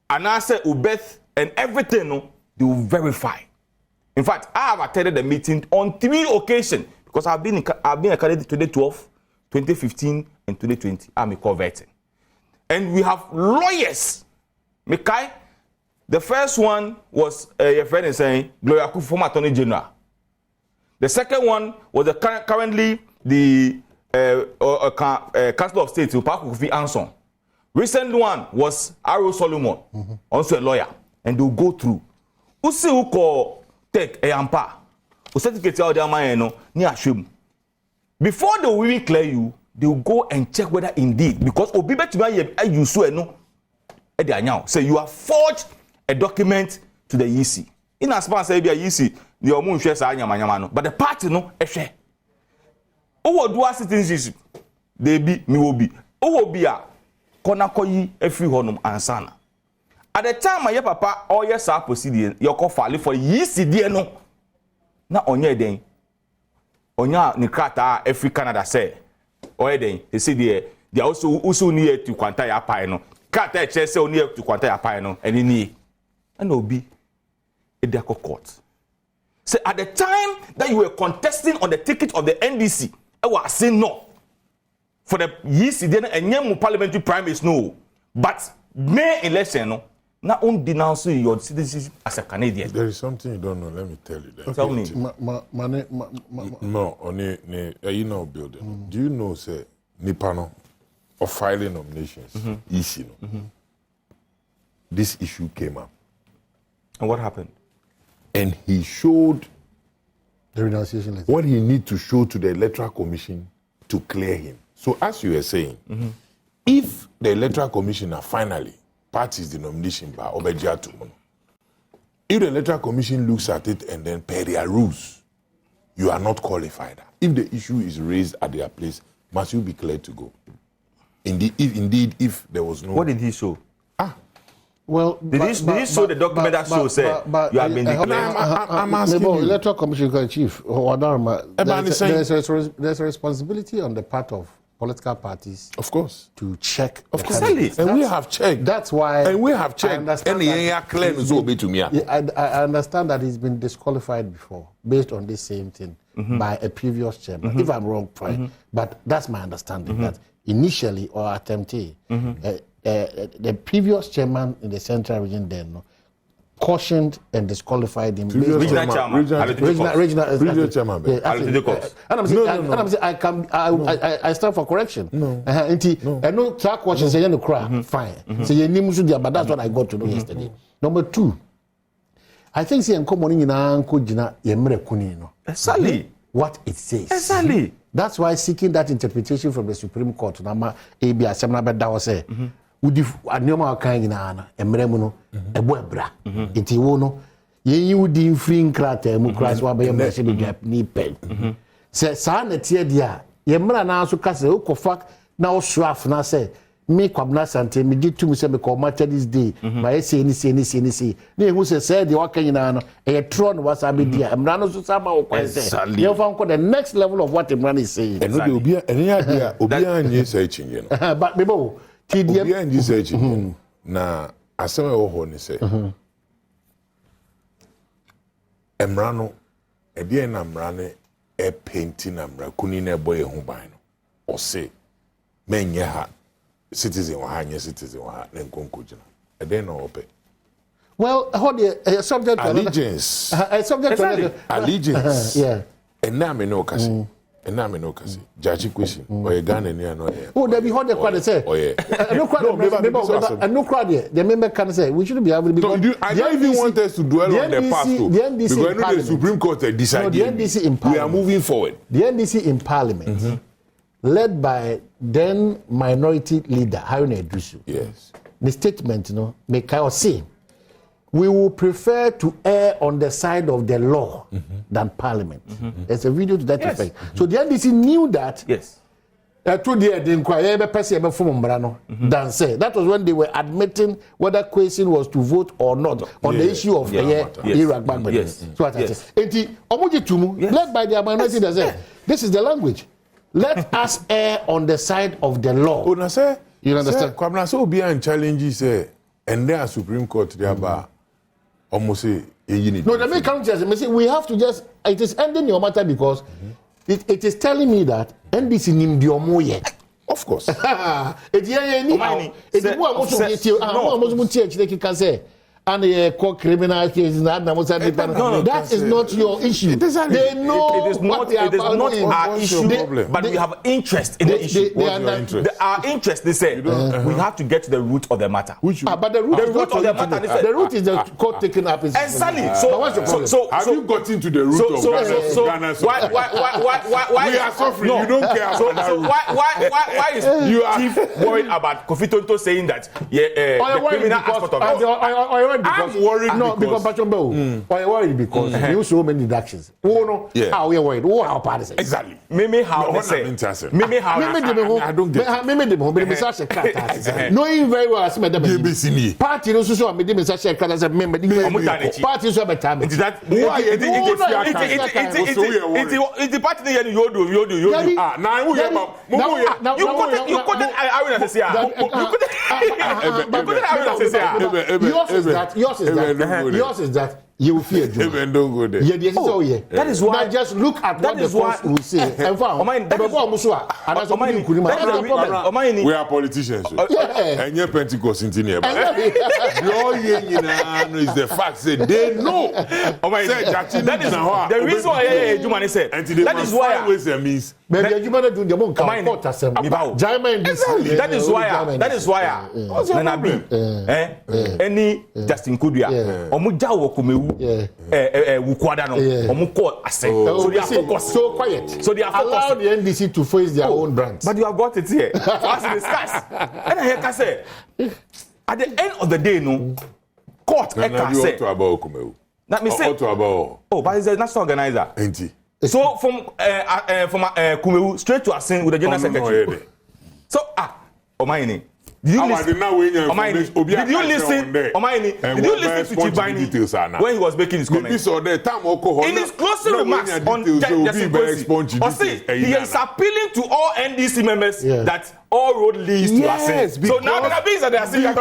and I say birth and everything no they will verify. In fact, I have attended the meeting on 3 occasions because I've been a candidate 2012, 2015 and 2020. I'm a converting. And we have lawyers. Mekai, the first one was your friend is saying Gloria Kufu, former Attorney General. The second one was currently the Council of State, Paku Kofi Anson. Recent one was Aro Solomon, also a lawyer, and they'll go through. Usi uko take a yampa. Certificate out there man no ni ashum. Before they will even clear you, they will go and check whether indeed because obi betuma you so no e dey anyao say you have forged a document to the EC. In as far as say be EC, the omu hwe sa anyama no, but the party no ehwe. Owo dual citizenship they be me will be. Owo bi a kona koyi efri honum ansana. At the time my papa all yes are proceeding your call for EC there no. Na onye den onya ni krata every Canada say oye den they say they also need to kwanta ya pai no krata e che say oni to kwanta ya pai no eni ni and obi e dey court say at the time that you were contesting on the ticket of the NDC I was saying no for the year then enyem parliamentary primaries no but May election no now on denounce your citizenship as a Canadian. There is something you don't know. Let me tell you that. Okay. Tell me. No, you know building. Do you know say Nipano of filing nominations? Easy no. This issue came up. And what happened? And he showed the renunciation letter. What he need to show to the Electoral Commission to clear him. So as you were saying, if the Electoral Commissioner finally parties the nomination by Obeja to if the Electoral Commission looks at it and then per their rules, you are not qualified. If the issue is raised at their place, must you be cleared to go? If there was no... What did he show? Well, did he show the document that shows you have been declared? I'm asking you. Electoral Commission Chief, there's a responsibility on the part of political parties, of course, to check. Of course, and we have checked. That's why. And we have checked. I understand that he's been disqualified before based on this same thing by a previous chairman. If I'm wrong, fine. But that's my understanding that initially or attempted, the previous chairman in the Central Region then cautioned and disqualified him. Regional chairman. Regional chairman. And I'm saying, I stand for correction. No. I know track question say no cry. Fine. So you need but that's what I got to know yesterday. Number 2, I think say enkomo ni nyina anko gina yemre kuni no. Exactly. What it says. Exactly. That's why seeking that interpretation from the Supreme Court na ma ebi asem na beda wo say udi anoma kan nyina na emre mu no ebo ebra nti wo no yen udi free nkrata mu kras wa be yemre se be dwa ni pen se sa na tie dia yemra na so kase ukofa na wo swaf na say me kwabna sante me ditum se me ko match this day my say ni na ehu se say de waka nyina no e tron wasa be dia emra no so sama wo kwan say you fan ko the next level of what emra is saying and no obi anye say chinje no but bebo TDM obi anye say chinje na asem e wo ho ni say Emrano, ebien na mrane e painting na mra kuni na boy ho ban no. O say menye ha citizen wa hanye citizen wa na nkonko gina. Eden na ope. Well, hold the subject allegiance. Subject to allegiance. Yeah. And now me no kasi. And now me no kasi. Jaji question. Or Ghana ni ano here. Oh, there be hold the quad say. Oh yeah. No crowd. No crowd here. The member can say we shouldn't be able to be. I don't even want us to dwell on the past. The NDC because I know the Supreme Court decided. No, the NDC in Parliament. We are moving forward. The NDC in Parliament, led by then minority leader Haruna Iddrisu. Yes. The statement, make I say, we will prefer to err on the side of the law than Parliament. There's a video to that effect. So the NDC knew that. Yes. That was when they were admitting whether Kwesi was to vote or not on the issue of Iraq back then. So led by their minority, they say, this is the language. Let us err on the side of the law. You understand? Kwamna so be an challenge say, and then Supreme Court thereby almost say no, the main country say we have to just it is ending your matter because it is telling me that NDC nim di omo ye. Of course. It and criminal cases that is not your issue. They know it is not our issue, but we have interest in the issue. Our interest, they say, we have to get to the root of the matter. But the root of the matter, the root is the court taking up. Exactly. So have you got into the root of Ghana? Why we are suffering? You don't care. So why is you chief worried about Kofi Tonto saying that the criminal aspect of it? I'm worried because why are worried because you so many deductions. How we are worried? How parties? Exactly. Maybe how they say. Maybe how I don't get. Knowing very well as the party no so me dem say share card say me party so better me. That it's party here you do. Now who you Yours is that you fear Juma. Even don't go there. That is why. Now just look at what the court will say. We are politicians. And you're Pentecost in Tinia. Is the fact that they know. That is the reason why Juma said. That is why. Means maybe you better do the monk. That is why. Nanabi. Any Justin Kudia. Omuja wokumewu. Wukwada no. Omuko ase. So they are focused. So quiet. So they are focused. Allow the NDC to face their own brands. But you have got it here. For us to discuss. And I can say, at the end of the day, no court. That me say. But he's a national organizer. So from Kumewu straight to Asin with the general secretary. So Omaini. Did you listen? Did you listen to Chibani when he was making his comments? In his closing remarks on Justin Kwesi, he is appealing to all NDC members that all road leads to Asin. So now the they are saying that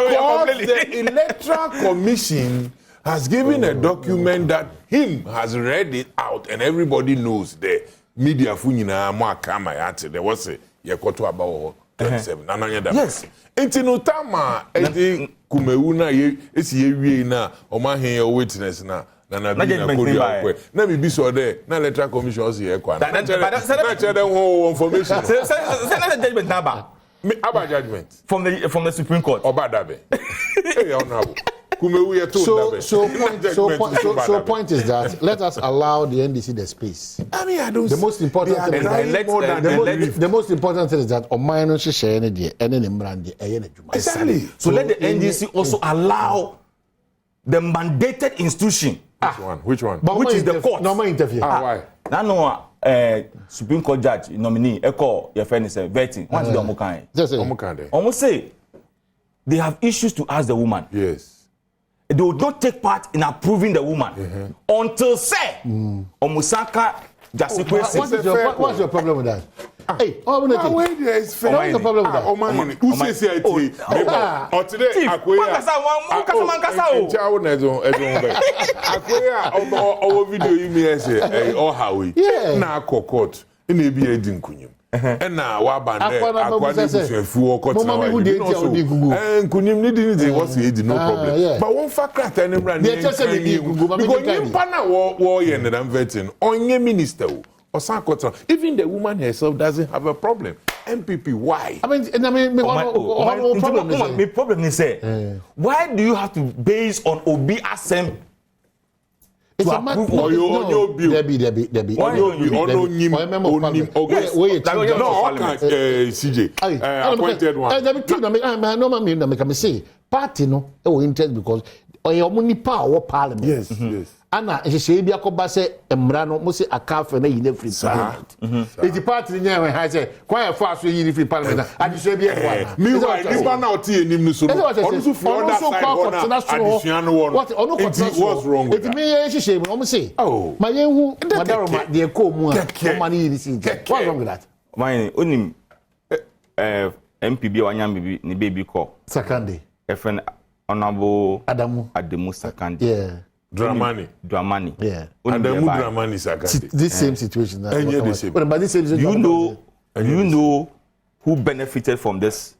the Electoral Commission has given a document that him has read it out and everybody knows the media funyina mo akama yate there was a yekoto about 27 yes intino tama edi Kumewu na esi yewie na omahen your witness na na kodi akwe na bibi so there na Electoral Commission also here kwa na chere ho information say the judgment number judgment from the Supreme Court Obadabe hey honorable So point is that let us allow the NDC the space. I mean, I don't. The most important thing the most important thing is that Omaino share any exactly. So let the NDC also allow the mandated institution. Which one? Which is the court. Normal interview. Why? No, Supreme Court judge nominee echo your friend is vetting. What is the Omukan? Almost say they have issues to ask the woman. Yes. They would not take part in approving the woman until say Omusaka Jasikwesi. What's your problem with that? Hey, oh, no, wait, there is fair. What's the problem with that? Oh, man, who says it? Or today, Akoya. Our video you may say, oh, how we? Yeah. Na court. In a be a dinkunyum. And now, Wabande, Aquatic, Fuo, Cotton, and Kunim needed was he no problem. But one fact, and ran because you pana war and I'm vetting on your minister or Sankota. Even the woman herself doesn't have a problem. MPP, why? My problem is why do you have to base on Obi Assembly? It's a matter of Debbie. CJ. Appointed one. Party no, interest because money power parliament. Yes. Anna, she be a cobase, Emrano, Musi, a calf and a free parliament. It's the party in there, I say, quite fast with you free parliament. And you say, meanwhile, this one out here in Nimnusu. What's wrong with me? She almost say, oh, my young Madame, dear Comu, money is what's wrong with that? My only MPB or Yambi, ni baby call. Sakandi. A friend honorable Adamu Sakandi. Yeah. Dramani. Yeah. And the Dramani Sakandi. This same situation. But this same situation. You know who benefited from this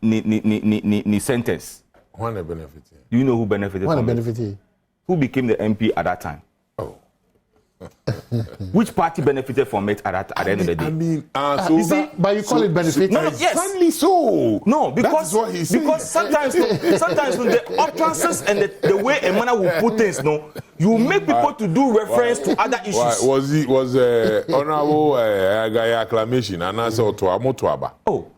ni sentence? Who benefited? You know who benefited from it? Who became the MP at that time? Oh. Which party benefited from it at the end of the day? I mean, so you see, but you call it benefit? No, yes. Finally so. No, because what he said. Because sometimes when the utterances and the way a man will put things, no, you make people to do reference to other issues. Was honorable guy acclamation and answer to Amotuaba? Oh.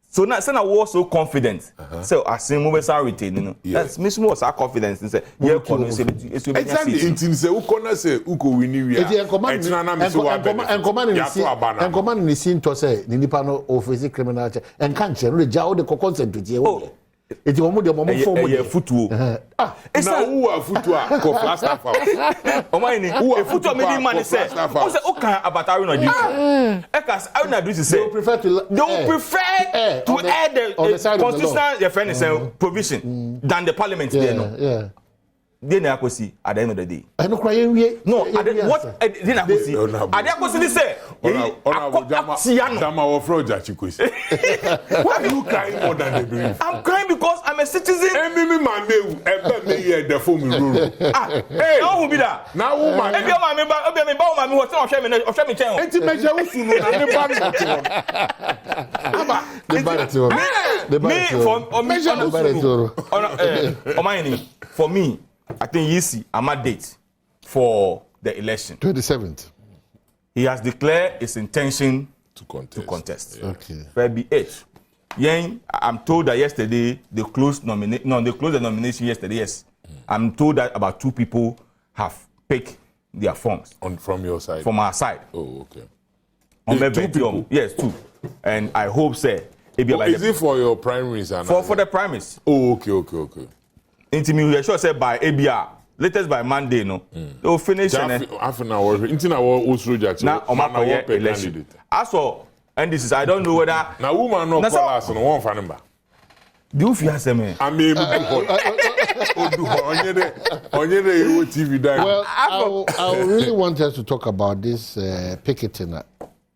So now, I was so confident. So I see movers are retaining. That's Miss Moore so confident and say, yeah, exactly. It's who can say who go win you. And command in the scene to say, Nipano office criminal and can't really jaw the consent to it's almost the moment for football. It's now who are football. Oh, my, who are football? Maybe man say, "Oh, say, okay, about I will not do it." Because I will not do it. Say, they prefer to add the constitutional defense provision than the parliament. Yeah. Then I could see at the end of the day. I know crying. No, what then I could see. I could see say, Dama or Froja Chikuis. Why are you crying more than the brief? I'm crying because I'm a citizen. Maybe my name, the phone rule. Hey, now who be that? Now who man? Maybe my member, what's not sharing me channel. It's a measure of for me, I think easy. I'm a date for the election. 27th. He has declared his intention to contest. Yeah. Okay. February 8th. Yang, I'm told that yesterday they closed the nomination yesterday. Yes, I'm told that about 2 people have picked their forms. From your side. From our side. Oh, okay. On 2 people. Yes, 2. And I hope say. Is it for your primaries? For the primaries. Oh, okay. Intimate, sure say by ABR, latest by Monday, no. They will finish. Half an hour. Intina Osro Jackson. Now, election. As for, and this is, I don't know whether. Now, woman no call us on one fan number. Do you fear me? I'm able to TV. Well, I really want us to talk about this picketing.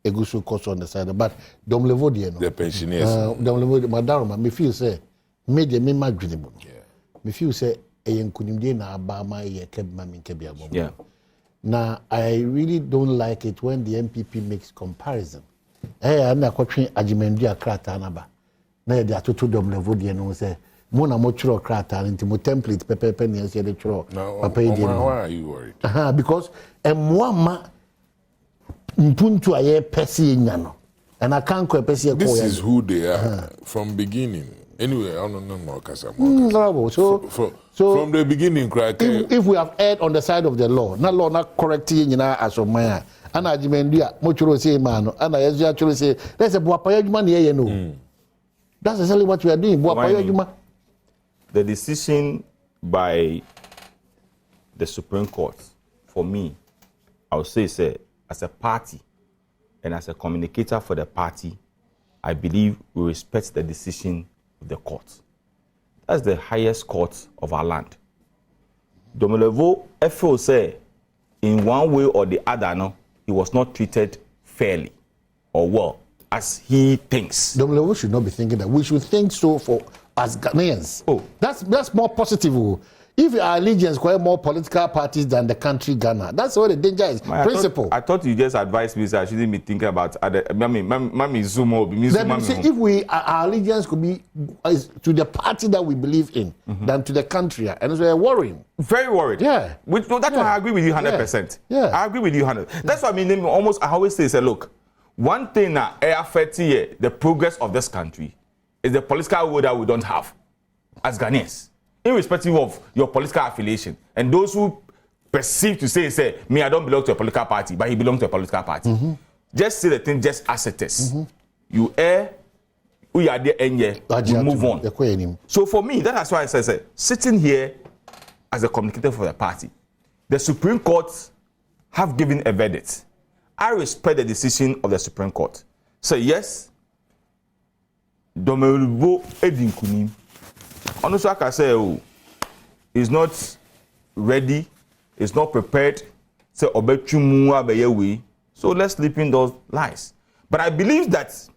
Egusu course on the side, but Domlevo, the pensioners. Domlevo, Madame, me feel say, made a me dreamable. Me feel say, a young Kunimde na Abama, ye kept mammy Kebia. Yeah. Now, I really don't like it when the MPP makes comparison. I'm not watching Ajimendia Kratanaba. Now, they are to Domlevo, no say, Mona Mochro Kratan into my template, Pepe Penny, and say the tro. Why are you worried? Because Mwama. Mpuntu aye pesi nyano and I can't go pesi. This is who they are from beginning. Anyway, I don't know Kasa. So from the beginning, if we have erred on the side of the law, not correcting as of Maya, and I Jimendia, Mochuro say man, and I actually say, there's a Buapayajman here, you know. That's exactly what we are doing. The decision by the Supreme Court, for me, I would say, as a party, and as a communicator for the party, I believe we respect the decision of the court. That's the highest court of our land. Domelevo FO say, in one way or the other, no, he was not treated fairly or well, as he thinks. Domelevo should not be thinking that. We should think so for as Ghanaians. Oh, that's more positive. If our allegiance require more political parties than the country Ghana, that's where the danger is. Principle. I thought you just advised me that I shouldn't be thinking about other. Mami Zumo. If our allegiance could be to the party that we believe in than to the country, and so we're worrying. Very worried. Yeah. That's why I agree with you 100%. Yeah. I agree with you 100%. That's why I mean, almost I always say, look, one thing that affects the progress of this country is the political will that we don't have as Ghanaians. Irrespective of your political affiliation, and those who perceive to say, me, I don't belong to a political party, but he belongs to a political party. Just say the thing just as it is. You we are there and you move on. So for me, that's why I say, sitting here as a communicator for the party, the Supreme Court have given a verdict. I respect the decision of the Supreme Court. So yes, Domelevo Edinkunim. Honestly, like I say, he's not ready, he's not prepared. So let's sleep in those lies. But I believe that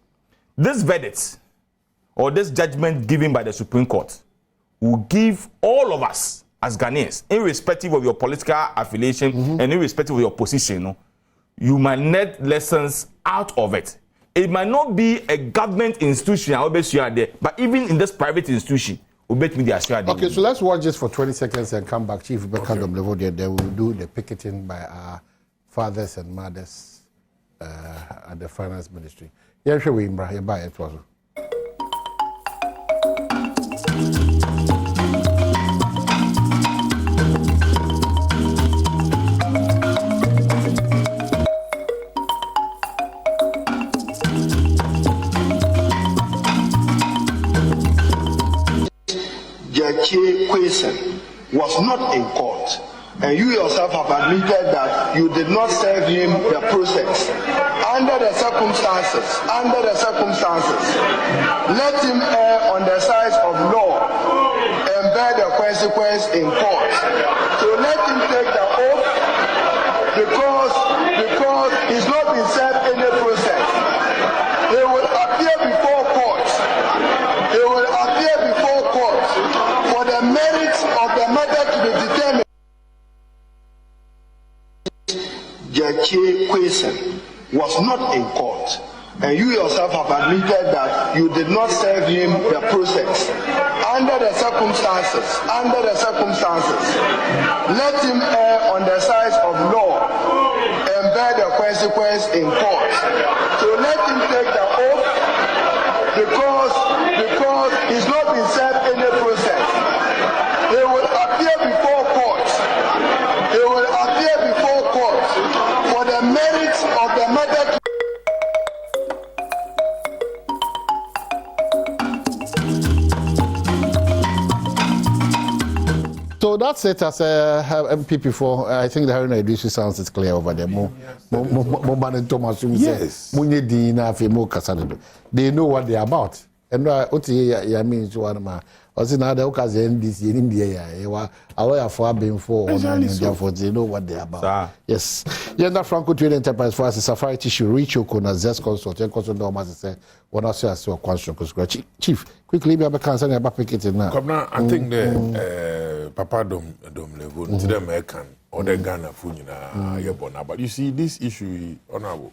this verdict or this judgment given by the Supreme Court will give all of us as Ghanaians, irrespective of your political affiliation and irrespective of your position, you might net lessons out of it. It might not be a government institution, but even in this private institution, okay, so let's watch this for 20 seconds and come back. Chief Rebecca Domelevo, they will do the picketing by our fathers and mothers at the finance ministry. Yeah, sure, we buy it. Was not in court, and you yourself have admitted that you did not serve him the process. Under the circumstances, let him err on the side of law and bear the consequence in court. So let him take the oath because he's not been served any process. He will appear before court. For the merits of the matter to be determined. Judge Quayson was not in court, and you yourself have admitted that you did not serve him the process. Under the circumstances, let him err on the side of law and bear the consequence in court. So let him take the oath because he's not been served any process. He will appear before court. For the merits of the matter. So that's it as a MPP for. I think the Haruna Idrisu sounds is clear over there. Yes. They know what they're about. And I mean, also now the occasion this in India, aware for being for therefore they know what they're about. Yes. Yenda Franco Trade Enterprise for us a safari tissue reach Okona Zest Consult and consult almost say what I say as to a construction. Chief, quickly be able to answer about picketing now. I think the Papa Domelevo to the American or the Ghana Funina, but you see this issue honorable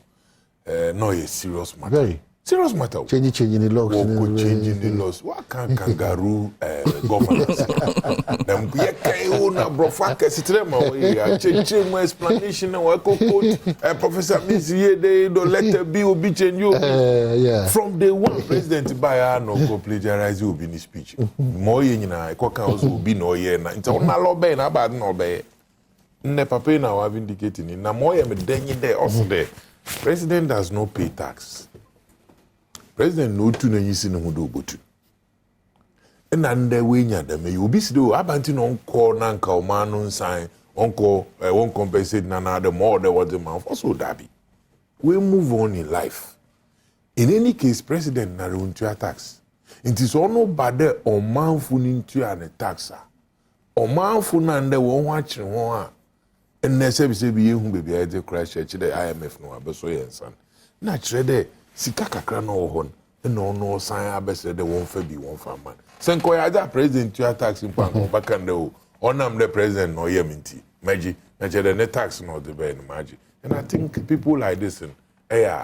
no a serious matter. Very. Serious matter. Changing the laws. Changing the laws. What can kangaroo governance? Them na brofaka sitrema. Change my explanation. Professor Mizie they don't let the bill be changed. From day one, President Baya no go plagiarize you in his speech. More yina koka also be no yena. It's on na lobe na bad no be. Ne papa na wa vindicating. Na more me denye there also there. President does not pay tax. President no tu na yisi no do botu. Na nda we nya da me obi si do abanti no nko na nka o man no nsan onko won compensate na na the more the what the man also dabi. we move on in life. In any case, President Naruntua tax. It is all no bad or manful into an taxa. Or manful none the one watching one. And the service be you who be able to crash at the IMF no abesoye son. Naturally, Sikaka crano hon, and no sign abested the one for be one farmer. Senkoya President to tax in Panko back and the honor the president no yeminti. Magic, naturally, the tax not the bad magic. And I think people like this, and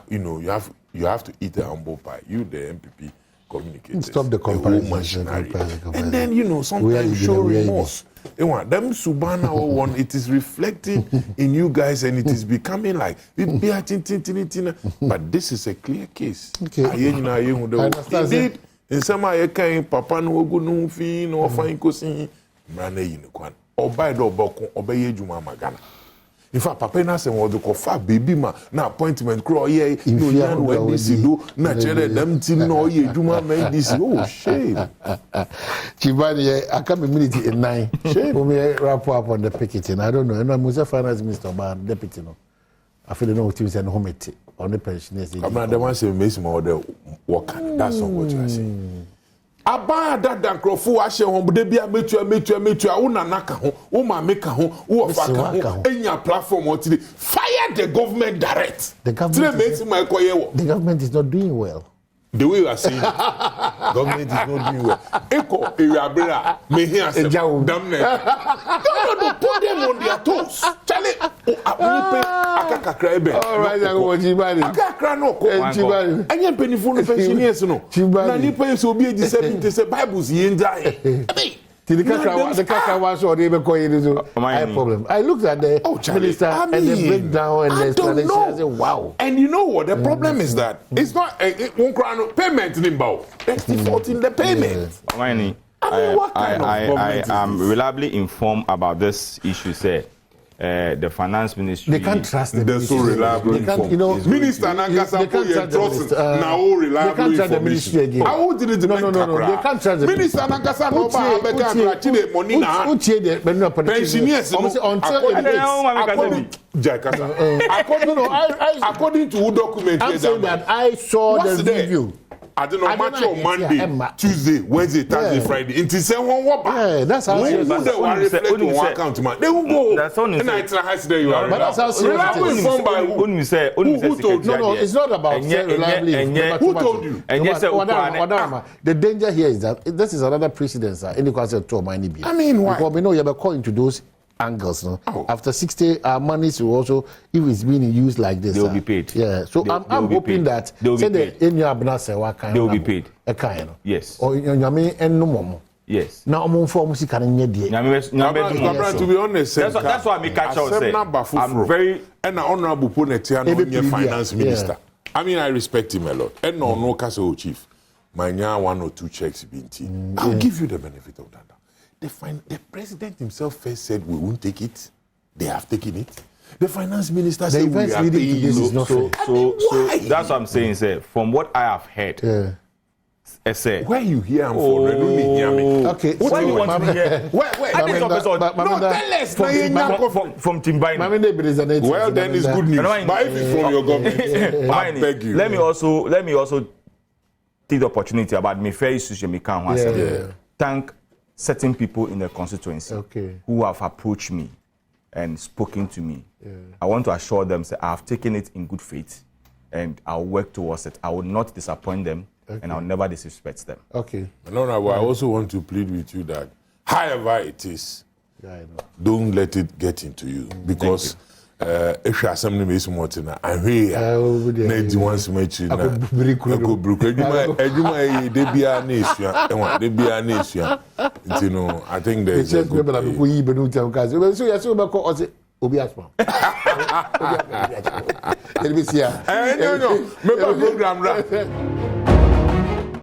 you know, you have to eat the humble pie. You, the MPP communicators, stop the comparison. And then you know, sometimes show remorse. Them Subana one, it is reflecting in you guys, and it is becoming like. But this is a clear case. Okay. Indeed, in some I can Papa no go no fee no fine cosin, Mane Yinuquan, or by the Boko, obey Juma Magana. In fact, Papa Nas and what the cofa baby ma na appointment crow ye no yan when this do naturally them tin no ye Juma make this oh shame. Chibani, I come immediately in 9. Shame. We may wrap up on the picketing. I don't know. And I'm Musa Finance Minister Ban Deputy no. I feel no teams and home on the pensioners. I'm not the one saying miss more the work. That's not what you are saying. Aba that Crofu ashe hon bude bia metu a una naka ho o ma meka ho o faka ho enya platform o tiri fire the government direct. The government is not doing well. The way you are saying it, government is not doing well. Eko Iriabera may hear say damn no, put them on their toes. Charlie, akakakra ebe. All right, I go Chibani. Akakra no ko. Chibani. Anya penifo no pensioners no. Chibani. Na nipa so obi edi 70 say Bibles yen die. The Kaka was or they I problem. I looked at the minister and the breakdown and the explanation. I said, wow. And you know what? The problem is that it's not one crown payment in Bao. That's defaulting the payment. I am reliably informed about this issue, sir. The finance ministry. They can't trust the ministry. They're so reliable. They can't, you know, Minister Nankasa trust now reliable. They can't trust the ministry again. How did it no. They can't trust the Minister Nankasa no ba money na. Pensioners according to who document. I'm saying that I saw the video. I don't know, match on Monday, Tuesday, Wednesday, Thursday, Friday. Until say one walk back. Yeah, that's how serious it is. They will go. That's all. And I try to you are. But that's how serious it is. Who told you? No, it's not about reliably. Who told you? The danger here is that this is another precedent, sir. In the concept of money. I mean, why? Because we know you have called into those angles, no? After 60, our money will also, if it's being used like this, they will be paid. Yeah, so I'm hoping that they will be paid. In your abnasa, what kind? They will be paid. A kind, yes. Or in your main and no more. Yes. Now I'm for music and to be honest, that's why I catch out say I'm very and honorable Ponetiano finance minister. I mean, I respect him a lot. And no castle chief. My 1 or 2 checks being I'll give you the benefit of that. The president himself first said we won't take it. They have taken it. The finance minister said we are paying you. So that's what I'm saying, sir. From what I have heard, where you hear him from? Okay. What do you want to hear? Where? No, tell us. From Timbaini. Well, then it's good news. But if it's from your government, I beg you. Let me also take the opportunity about me fair issues you can thank certain people in the constituency who have approached me and spoken to me. I want to assure them that I have taken it in good faith and I'll work towards it. I will not disappoint them and I'll never disrespect them. Okay. No, I also want to plead with you that however it is, don't let it get into you because if you assembly me small thing, I'm here. Need one match na. Ako bruku. Ejuma dey be a nation. Dey be a nation. You know, I think there is a good. So you say ko ose obi asma. No. Make a program right.